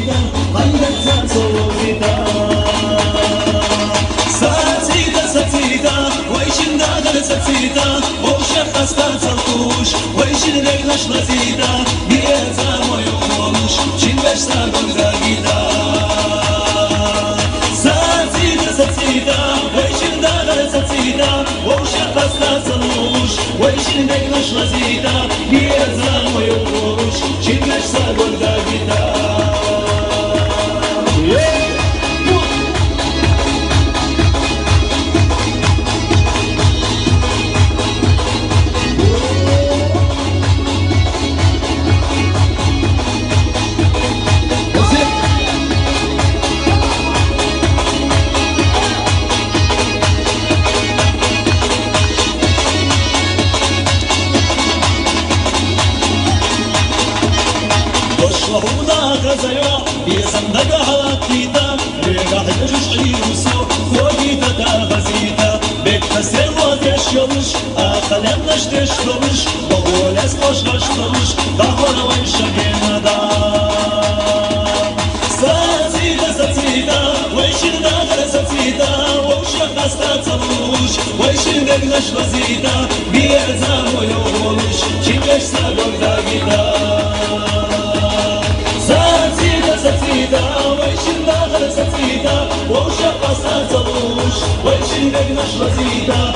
zita, haideți să o zita. Sățita, oi și-n dadă sățita, o șerta stața tuș, oi și-n reglaș la zita, vieța moju oluș, și-n veci sa gonga gita. Sățita, oi și-n dadă sățita, o șerta stața tuș, oi și-n reglaș la zita, vieța moju oluș, și-n veci sa gonga gita. وهونا غزايا يسندق على كيتا ريقا حجوش عيوسو خوغيتا دا غزيتا بك تسير واتش يلش اخلم نشتش لوش وهو لسقوش غشتوش دهونا ويشا جينا دا ساتيتا ويشن داغر ساتيتا ووشا خاستا تلوش ويشن دقنش غزيتا بيرزا ويولش شنكش ساقوك دا جيتا ساتيتا ويشن داخل ساتيتا ووشا قصة تلوش ويشن دقنش غزيتا